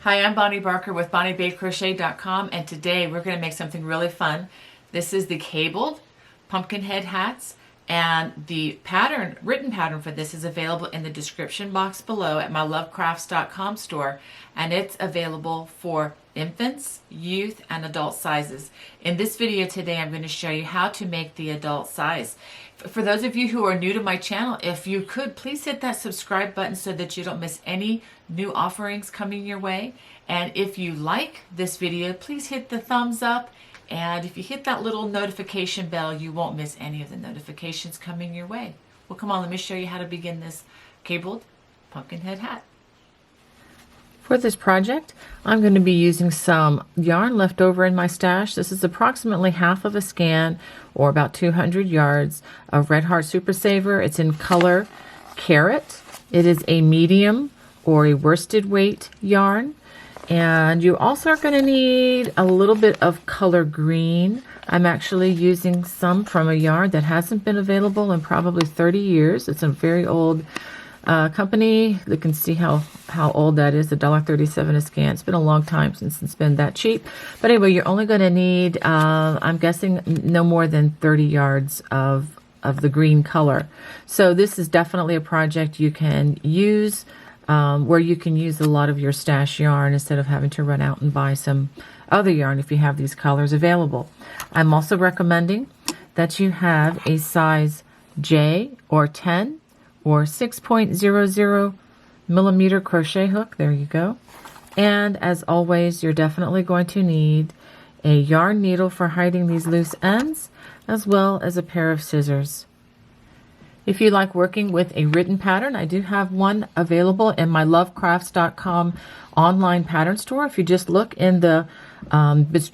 Hi, I'm Bonnie Barker with BonnieBabeCrochet.com, and today we're going to make something really fun. This is the cabled pumpkin head hats, and the pattern, written pattern for this is available in the description box below at my lovecrafts.com store, and it's available for infants, youth, and adult sizes. In this video today, I'm going to show you how to make the adult size. For those of you who are new to my channel, if you could, please hit that subscribe button so that you don't miss any new offerings coming your way. And if you like this video, please hit the thumbs up. And if you hit that little notification bell, you won't miss any of the notifications coming your way. Well, come on, let me show you how to begin this cabled pumpkin head hat. For this project, I'm going to be using some yarn left over in my stash. This is approximately half of a scan, or about 200 yards of Red Heart Super Saver. It's in color Carrot. It is a medium or a worsted weight yarn. And you also are going to need a little bit of color green. I'm actually using some from a yarn that hasn't been available in probably 30 years. It's a very old company. You can see how old that is, $1.37 a scan. It's been a long time since it's been that cheap. But anyway, you're only going to need, I'm guessing, no more than 30 yards of the green color. So this is definitely a project you can use where you can use a lot of your stash yarn instead of having to run out and buy some other yarn if you have these colors available. I'm also recommending that you have a size J or 10 or 6.00 millimeter crochet hook. There you go. And as always, you're definitely going to need a yarn needle for hiding these loose ends, as well as a pair of scissors. If you like working with a written pattern, I do have one available in my lovecrafts.com online pattern store. If you just look in the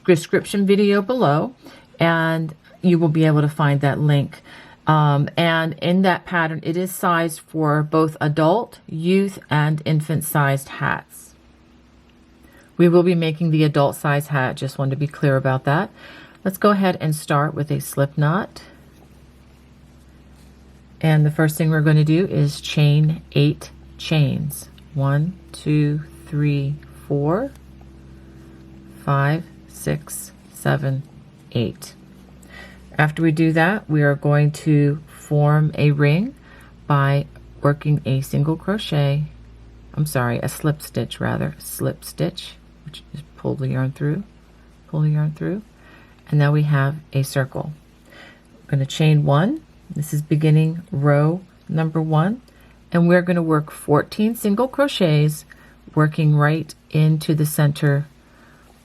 description video below, and you will be able to find that link. And in that pattern, it is sized for both adult, youth, and infant-sized hats. We will be making the adult size hat. Just wanted to be clear about that. Let's go ahead and start with a slip knot. And the first thing we're going to do is chain 8 chains. 1, 2, 3, 4, 5, 6, 7, 8. After we do that, we are going to form a ring by working a single crochet, a slip stitch rather, slip stitch, which is pull the yarn through, and now we have a circle. We're going to chain 1. This is beginning row number 1, and we're going to work 14 single crochets, working right into the center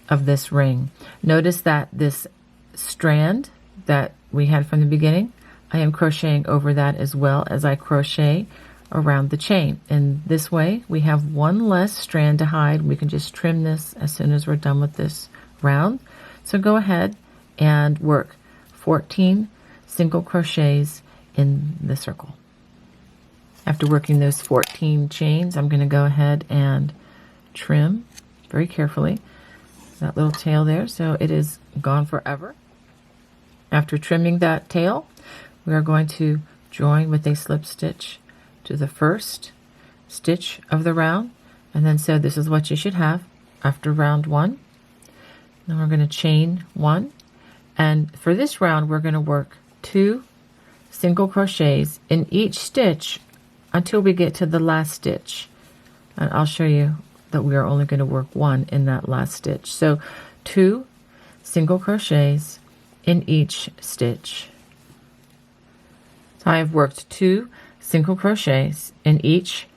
of this ring. Notice that this strand that we had from the beginning, I am crocheting over that as well as I crochet around the chain. And this way we have one less strand to hide. We can just trim this as soon as we're done with this round. So go ahead and work 14 single crochets in the circle. After working those 14 chains, I'm going to go ahead and trim very carefully that little tail there so it is gone forever. After trimming that tail, we are going to join with a slip stitch to the first stitch of the round, and then so this is what you should have after round 1. Now we're going to chain 1, and for this round we're going to work 2 single crochets in each stitch until we get to the last stitch, and I'll show you that we are only going to work 1 in that last stitch. So 2 single crochets in each stitch. So I have worked 2 single crochets in each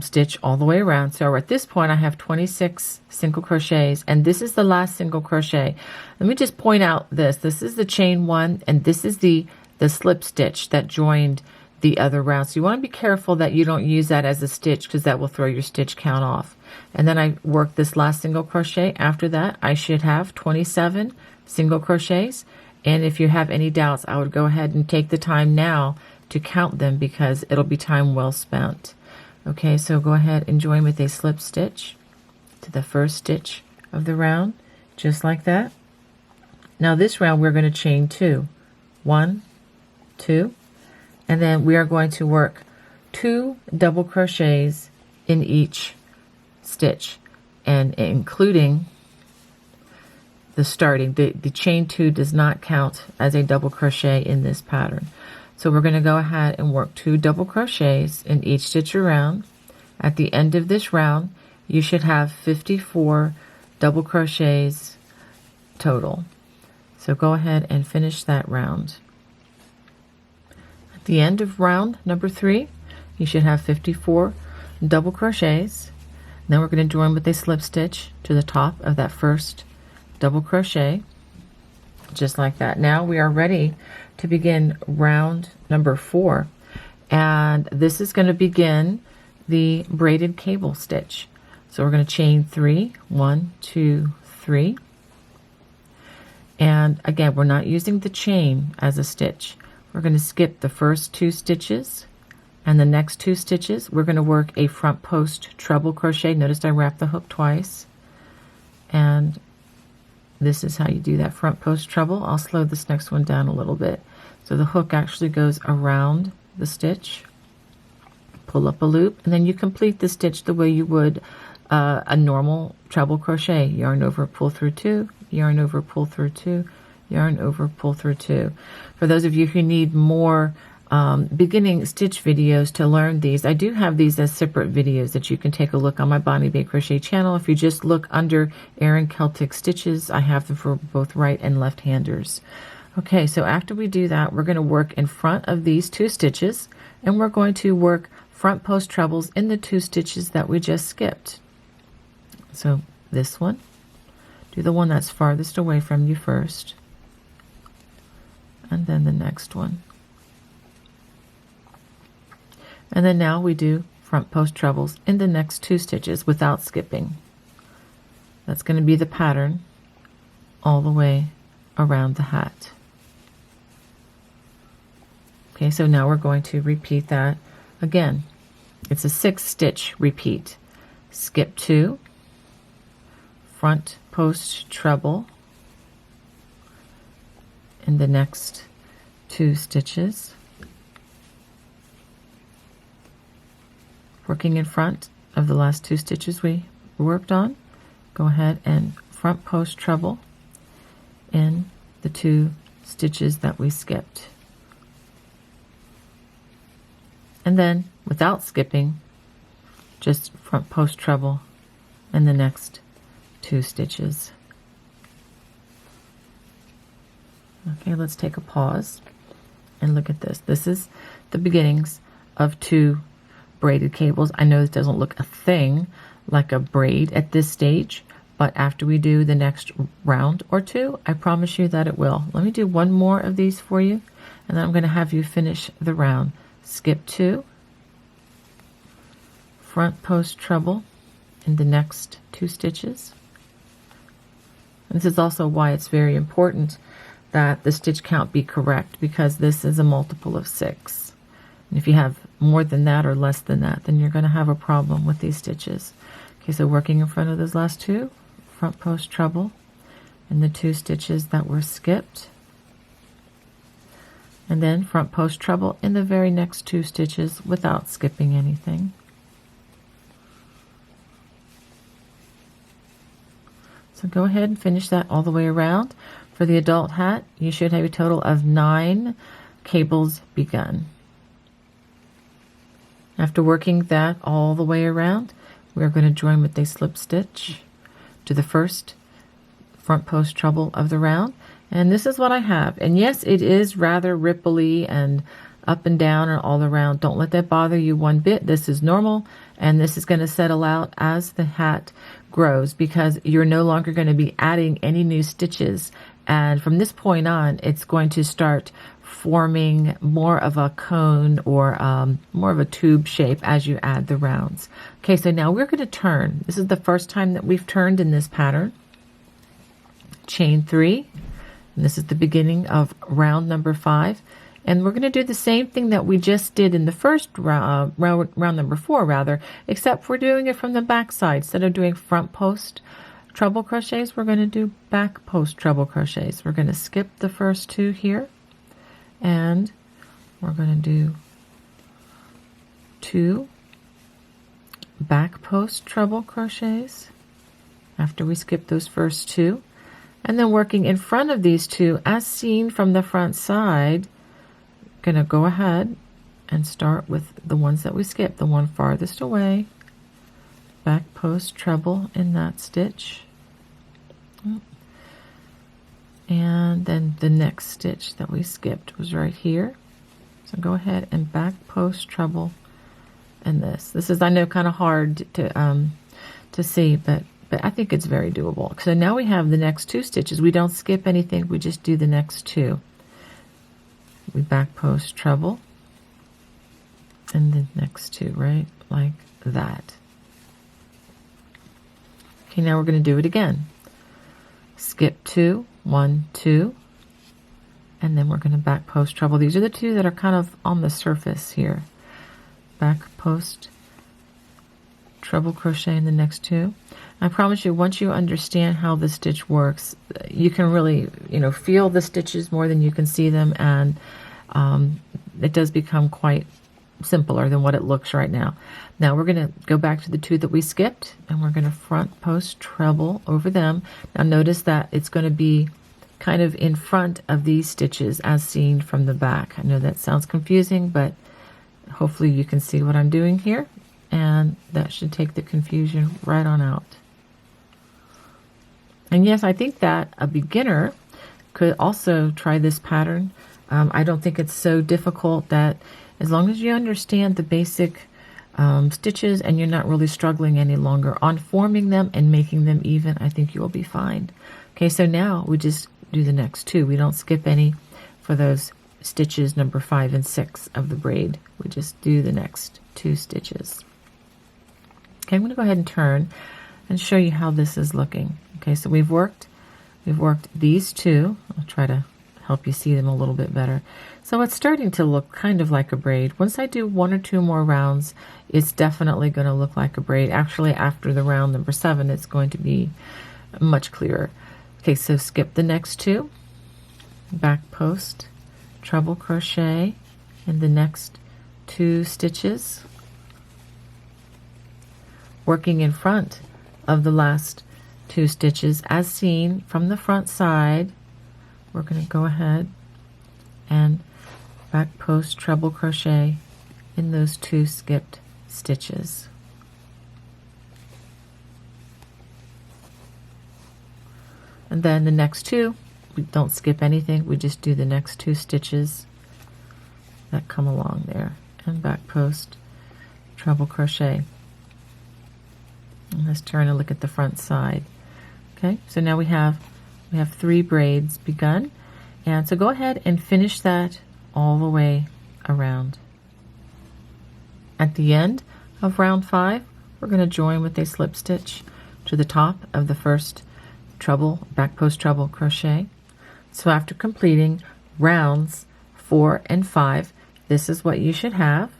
stitch all the way around. So at this point I have 26 single crochets, and this is the last single crochet. Let me just point out this is the chain 1, and this is the slip stitch that joined the other round. So you want to be careful that you don't use that as a stitch, because that will throw your stitch count off. And then I work this last single crochet. After that I should have 27 single crochets, and if you have any doubts, I would go ahead and take the time now to count them, because it'll be time well spent. Okay, so go ahead and join with a slip stitch to the first stitch of the round, just like that. Now this round we're going to chain 2. 1, 2, and then we are going to work 2 double crochets in each stitch. and including the starting. The chain 2 does not count as a double crochet in this pattern. So we're going to go ahead and work 2 double crochets in each stitch around. At the end of this round, you should have 54 double crochets total. So go ahead and finish that round. At the end of round number 3, you should have 54 double crochets. Then we're going to join with a slip stitch to the top of that first double crochet, just like that. Now we are ready to begin round number 4, and this is going to begin the braided cable stitch. So we're going to chain 3, 1, 2, 3, and again, we're not using the chain as a stitch. We're going to skip the first 2 stitches, and the next 2 stitches we're going to work a front post treble crochet. Notice I wrapped the hook twice, and this is how you do that front post treble. I'll slow this next one down a little bit. So the hook actually goes around the stitch, pull up a loop, and then you complete the stitch the way you would a normal treble crochet. Yarn over, pull through 2, yarn over, pull through 2, yarn over, pull through 2. For those of you who need more beginning stitch videos to learn these, I do have these as separate videos that you can take a look on my Bonnie Bay Crochet channel. If you just look under Erin Celtic Stitches, I have them for both right and left handers. Okay, so after we do that, we're going to work in front of these 2 stitches, and we're going to work front post trebles in the 2 stitches that we just skipped. So this one, do the one that's farthest away from you first, and then the next one. And then now we do front post trebles in the next 2 stitches without skipping. That's going to be the pattern all the way around the hat. Okay, so now we're going to repeat that again. It's a 6 stitch repeat. Skip 2, front post treble in the next 2 stitches. Working in front of the last 2 stitches we worked on, go ahead and front post treble in the 2 stitches that we skipped. And then, without skipping, just front post treble in the next 2 stitches. Okay, let's take a pause and look at this. This is the beginnings of 2 braided cables. I know this doesn't look a thing like a braid at this stage, but after we do the next round or 2, I promise you that it will. Let me do one more of these for you, and then I'm going to have you finish the round. Skip 2, front post treble in the next 2 stitches. And this is also why it's very important that the stitch count be correct, because this is a multiple of 6. And if you have more than that or less than that, then you're going to have a problem with these stitches. Okay, so working in front of those last 2, front post treble in the 2 stitches that were skipped, and then front post treble in the very next 2 stitches without skipping anything. So go ahead and finish that all the way around. For the adult hat, you should have a total of 9 cables begun. After working that all the way around, we're going to join with a slip stitch to the first front post treble of the round. And this is what I have. And yes, it is rather ripply and up and down and all around. Don't let that bother you one bit. This is normal, and this is going to settle out as the hat grows, because you're no longer going to be adding any new stitches. And from this point on, it's going to start forming more of a cone or more of a tube shape as you add the rounds. Okay, so now we're going to turn. This is the first time that we've turned in this pattern. Chain 3, and this is the beginning of round number 5. And we're going to do the same thing that we just did in the first round number 4 rather, except we're doing it from the back side. Instead of doing front post treble crochets, we're going to do back post treble crochets. We're going to skip the first 2 here, and we're going to do 2 back post treble crochets after we skip those first two, and then working in front of these two as seen from the front side. Gonna go ahead and start with the ones that we skipped, the one farthest away, back post treble in that stitch, and then the next stitch that we skipped was right here. So go ahead and back post treble in this. This is, I know, kind of hard to see, but I think it's very doable. So now we have the next two stitches. We don't skip anything, we just do the next two. We back post treble and the next two, right, like that. Okay, now we're going to do it again. Skip 2, 1, 2, and then we're going to back post treble. These are the two that are kind of on the surface here. Back post treble crochet in the next two. I promise you, once you understand how the stitch works, you can really, feel the stitches more than you can see them, and it does become quite simpler than what it looks right now. Now we're going to go back to the two that we skipped, and we're going to front post treble over them. Now notice that it's going to be kind of in front of these stitches as seen from the back. I know that sounds confusing, but hopefully you can see what I'm doing here, and that should take the confusion right on out. And yes, I think that a beginner could also try this pattern. I don't think it's so difficult, that as long as you understand the basic stitches and you're not really struggling any longer on forming them and making them even, I think you will be fine. Okay, so now we just do the next two. We don't skip any for those stitches number 5 and 6 of the braid. We just do the next two stitches. Okay, I'm going to go ahead and turn and show you how this is looking. Okay, so we've worked these two. I'll try to help you see them a little bit better. So it's starting to look kind of like a braid. Once I do 1 or 2 more rounds, it's definitely going to look like a braid. Actually, after the round number 7, it's going to be much clearer. Okay, so skip the next two, back post treble crochet in the next 2 stitches, working in front of the last 2 stitches as seen from the front side. We're going to go ahead and back post treble crochet in those 2 skipped stitches. And then the next 2, we don't skip anything, we just do the next 2 stitches that come along there, and back post treble crochet. And let's turn and look at the front side. Okay, so now we have 3 braids begun, and so go ahead and finish that all the way around. At the end of round 5, we're going to join with a slip stitch to the top of the first treble, back post treble crochet. So after completing rounds 4 and 5, this is what you should have.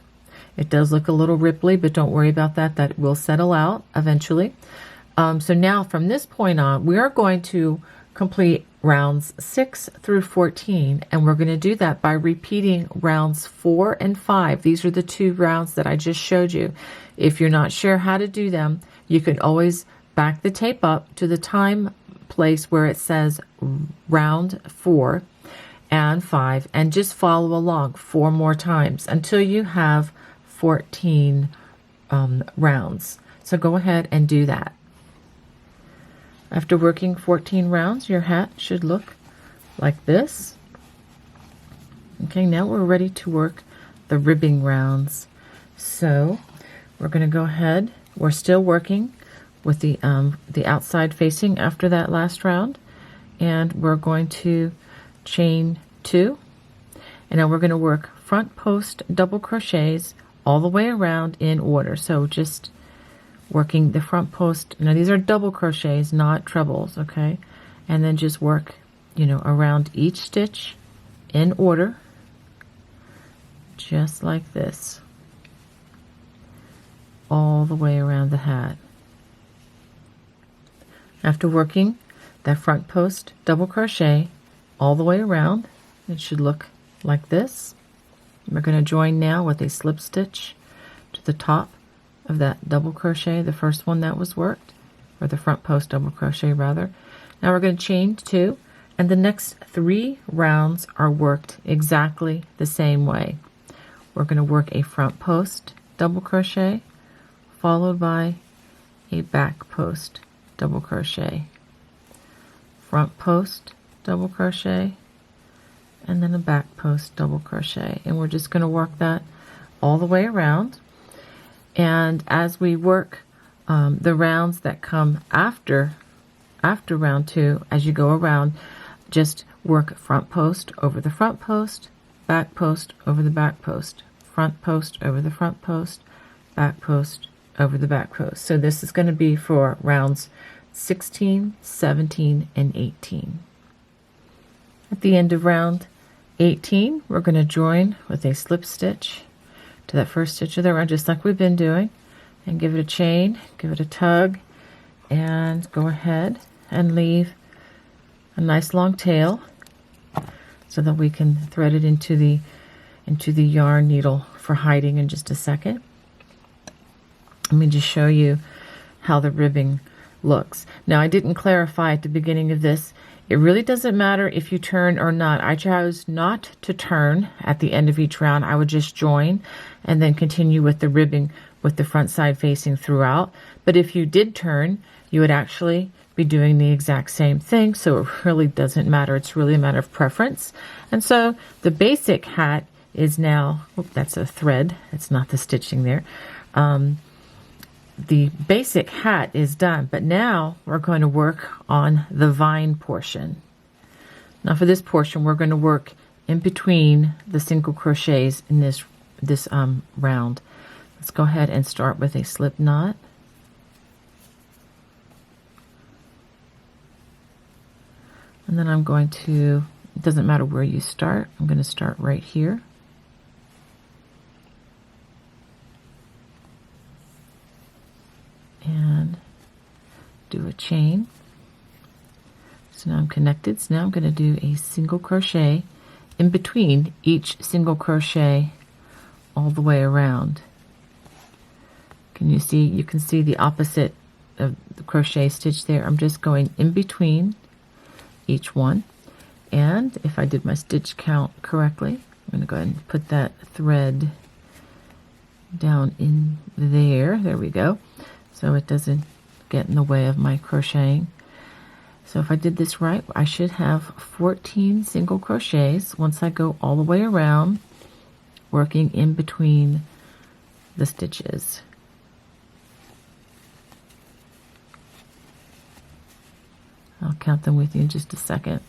It does look a little ripply, but don't worry about that. That will settle out eventually. So now from this point on, we are going to complete rounds 6 through 14, and we're going to do that by repeating rounds 4 and 5. These are the 2 rounds that I just showed you. If you're not sure how to do them, you can always back the tape up to the time place where it says round 4 and 5, and just follow along 4 more times until you have 14 rounds. So go ahead and do that. After working 14 rounds, your hat should look like this. Okay, now we're ready to work the ribbing rounds. So we're going to go ahead. We're still working with the outside facing after that last round, and we're going to chain 2, and now we're going to work front post double crochets all the way around in order. So just working the front post. Now these are double crochets, not trebles, okay? And then just work, around each stitch in order, just like this, all the way around the hat. After working that front post double crochet all the way around, it should look like this. We're going to join now with a slip stitch to the top of that double crochet, the first one that was worked, or the front post double crochet rather. Now we're going to chain 2, and the next 3 rounds are worked exactly the same way. We're going to work a front post double crochet followed by a back post double crochet, front post double crochet, and then a back post double crochet, and we're just going to work that all the way around. And as we work the rounds that come after round 2, as you go around, just work front post over the front post, back post over the back post, front post over the front post, back post over the back post. So this is going to be for rounds 16, 17, and 18. At the end of round 18, we're going to join with a slip stitch to that first stitch of the round, just like we've been doing, and give it a chain, give it a tug, and go ahead and leave a nice long tail so that we can thread it into the yarn needle for hiding in just a second. Let me just show you how the ribbing looks. Now, I didn't clarify at the beginning of this. It really doesn't matter if you turn or not. I chose not to turn at the end of each round. I would just join and then continue with the ribbing with the front side facing throughout. But if you did turn, you would actually be doing the exact same thing. So it really doesn't matter. It's really a matter of preference. And so the basic hat is now, that's a thread. It's not the stitching there. The basic hat is done, but now we're going to work on the vine portion. Now for this portion, we're going to work in between the single crochets in this round. Let's go ahead and start with a slip knot. And then I'm going to, it doesn't matter where you start, I'm going to start right here. And do a chain. So now I'm connected. So now I'm going to do a single crochet in between each single crochet all the way around. Can you see? You can see the opposite of the crochet stitch there. I'm just going in between each one. And if I did my stitch count correctly, I'm going to go ahead and put that thread down in there. There we go. So it doesn't get in the way of my crocheting. So if I did this right, I should have 14 single crochets once I go all the way around, working in between the stitches. I'll count them with you in just a second.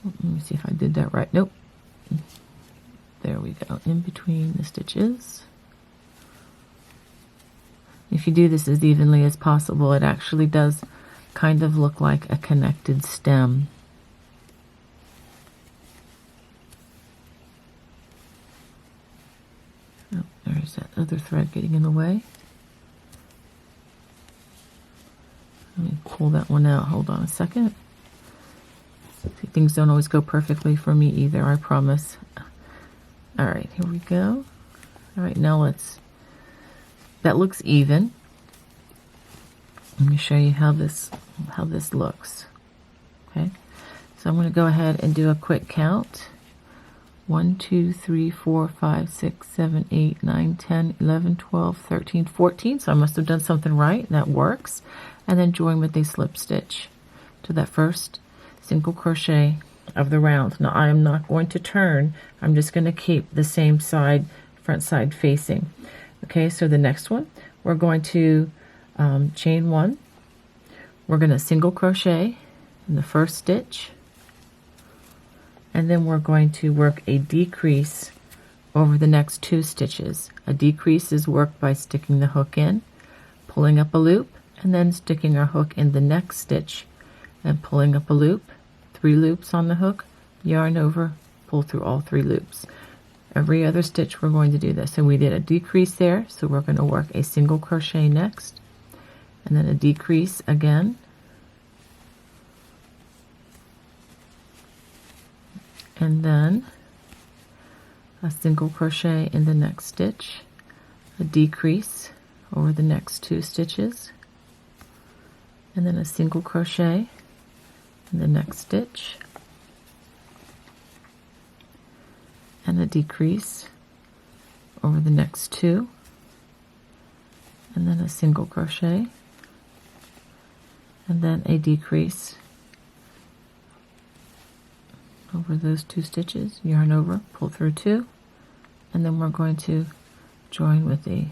Let me see if I did that right. Nope. There we go, in between the stitches. If you do this as evenly as possible, it actually does kind of look like a connected stem. Oh, there's that other thread getting in the way. Let me pull that one out. Hold on a second. See, things don't always go perfectly for me either, I promise. All right, here we go. All right, now that looks even. Let me show you how this looks. Okay, so I'm going to go ahead and do a quick count. 1, 2, 3, 4, 5, 6, 7, 8, 9, 10, 11, 12, 13, 14. So I must have done something right. That works. And then join with a slip stitch to that first single crochet of the round. Now I am not going to turn. I'm just going to keep the same side, front side facing. Okay, so the next one, we're going to chain 1. We're going to single crochet in the first stitch, and then we're going to work a decrease over the next 2 stitches. A decrease is worked by sticking the hook in, pulling up a loop, and then sticking our hook in the next stitch and pulling up a loop, 3 loops on the hook, yarn over, pull through all 3 loops. Every other stitch we're going to do this. So we did a decrease there, so we're going to work a single crochet next, and then a decrease again, and then a single crochet in the next stitch, a decrease over the next 2 stitches, and then a single crochet in the next stitch, and a decrease over the next two, and then a single crochet, and then a decrease over those two stitches, yarn over, pull through two, and then we're going to join with a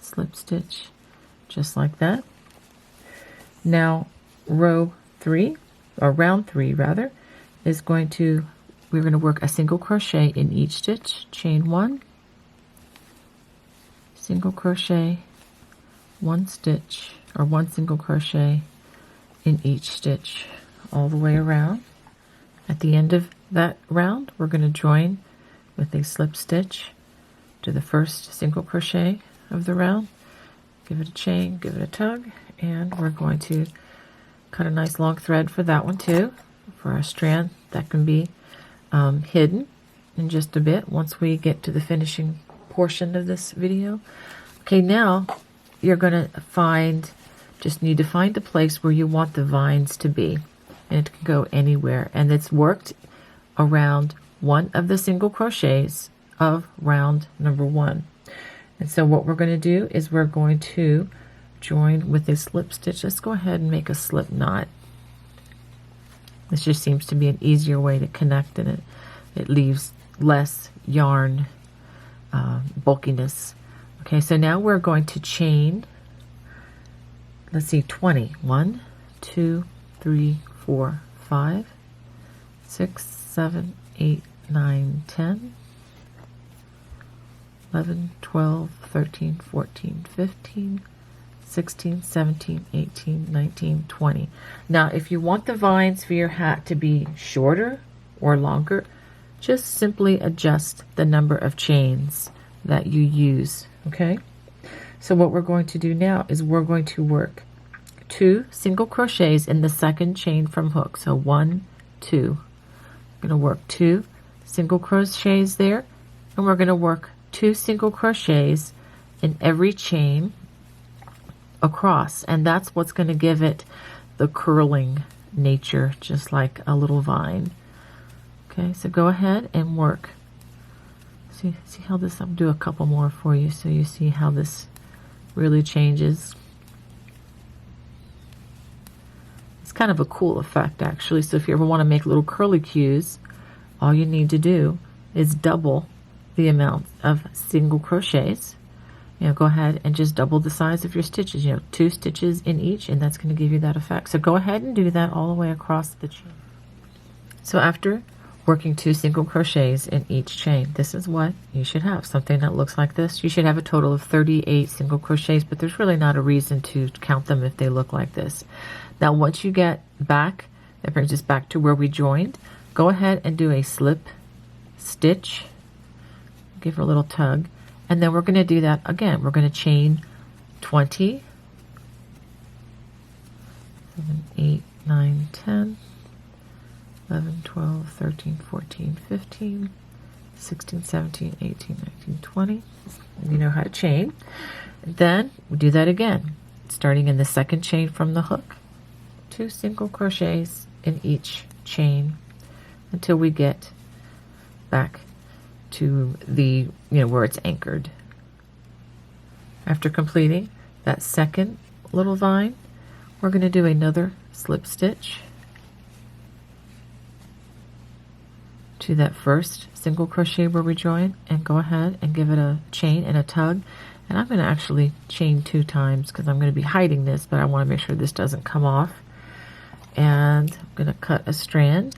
slip stitch just like that. Now round three rather, is going to, we're going to work a single crochet in each stitch, chain one, single crochet, one stitch or one single crochet in each stitch all the way around. At the end of that round, we're going to join with a slip stitch to the first single crochet of the round, give it a chain, give it a tug, and we're going to cut a nice long thread for that one too, for our strand that can be hidden in just a bit once we get to the finishing portion of this video. Okay, now you're going to just need to find the place where you want the vines to be, and it can go anywhere, and it's worked around one of the single crochets of round number one. And so what we're going to do is we're going to join with a slip stitch. Let's go ahead and make a slip knot. This just seems to be an easier way to connect, and it leaves less yarn bulkiness. Okay, so now we're going to chain, let's see, 20. 1, 2, 3, 4, 5, 6, 7, 8, 9, 10, 11, 12, 13, 14, 15, 16, 17, 18, 19, 20. Now, if you want the vines for your hat to be shorter or longer, just simply adjust the number of chains that you use, okay? So what we're going to do now is we're going to work 2 single crochets in the second chain from hook. So 1, 2. We're going to work 2 single crochets there, and we're going to work 2 single crochets in every chain across, and that's what's going to give it the curling nature, just like a little vine. Okay, so go ahead and work. See how this, I'll do a couple more for you so you see how this really changes. It's kind of a cool effect actually. So if you ever want to make little curly cues, all you need to do is double the amount of single crochets. Go ahead and just double the size of your stitches, 2 stitches in each, and that's going to give you that effect. So go ahead and do that all the way across the chain. So after working 2 single crochets in each chain, this is what you should have, something that looks like this. You should have a total of 38 single crochets, but there's really not a reason to count them if they look like this. Now once you get back, that brings us back to where we joined, go ahead and do a slip stitch, give her a little tug, and then we're going to do that again. We're going to chain 20, 7, 8, 9, 10, 11, 12, 13, 14, 15, 16, 17, 18, 19, 20. You know how to chain. And then we do that again, starting in the second chain from the hook. 2 single crochets in each chain until we get back to the, where it's anchored. After completing that second little vine, we're going to do another slip stitch to that first single crochet where we join, and go ahead and give it a chain and a tug. And I'm going to actually chain 2 times because I'm going to be hiding this, but I want to make sure this doesn't come off. And I'm going to cut a strand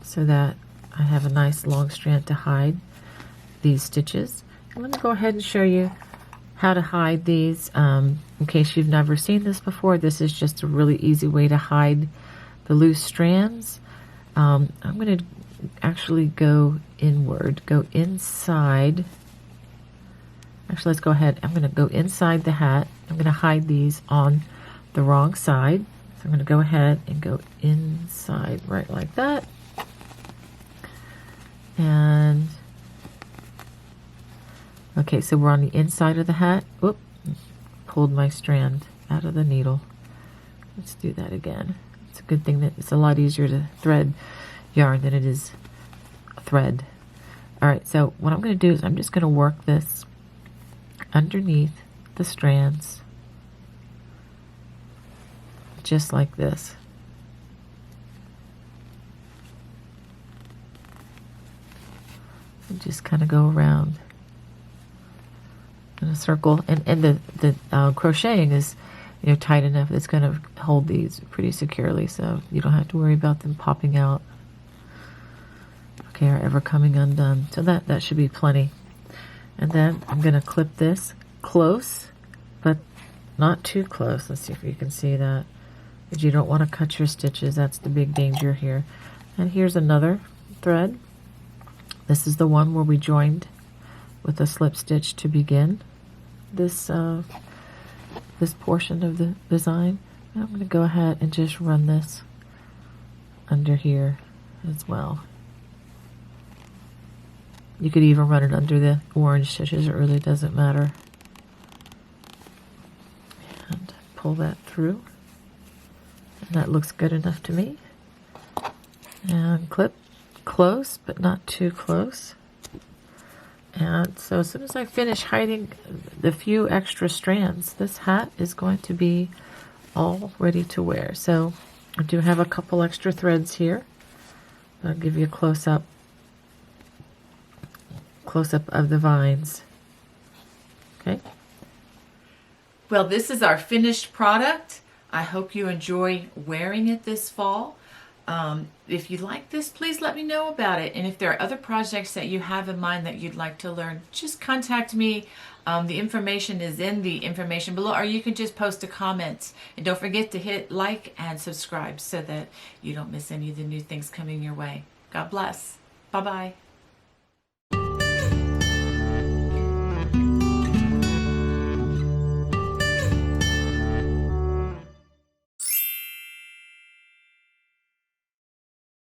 so that I have a nice long strand to hide these stitches. I'm going to go ahead and show you how to hide these. In case you've never seen this before, this is just a really easy way to hide the loose strands. I'm going to actually go inward, go inside. Actually, let's go ahead. I'm going to go inside the hat. I'm going to hide these on the wrong side. So I'm going to go ahead and go inside right like that. And okay, so we're on the inside of the hat. Whoop, pulled my strand out of the needle. Let's do that again. It's a good thing that it's a lot easier to thread yarn than it is thread. All right, so what I'm going to do is I'm just going to work this underneath the strands, just like this. And just kind of go around in a circle, and the crocheting is, you know, tight enough it's going to hold these pretty securely, so you don't have to worry about them popping out, okay, or ever coming undone. So that should be plenty. And then I'm going to clip this close, but not too close. Let's see if you can see that, because you don't want to cut your stitches. That's the big danger here. And here's another thread. This is the one where we joined with a slip stitch to begin this this portion of the design. And I'm going to go ahead and just run this under here as well. You could even run it under the orange stitches, it really doesn't matter. And pull that through. And that looks good enough to me. And clip close, but not too close. And so as soon as I finish hiding the few extra strands, this hat is going to be all ready to wear. So I do have a couple extra threads here. I'll give you a close-up of the vines. Okay. Well, this is our finished product. I hope you enjoy wearing it this fall. If you like this, please let me know about it. And if there are other projects that you have in mind that you'd like to learn, just contact me. The information is in the information below, or you can just post a comment. And don't forget to hit like and subscribe so that you don't miss any of the new things coming your way. God bless. Bye-bye.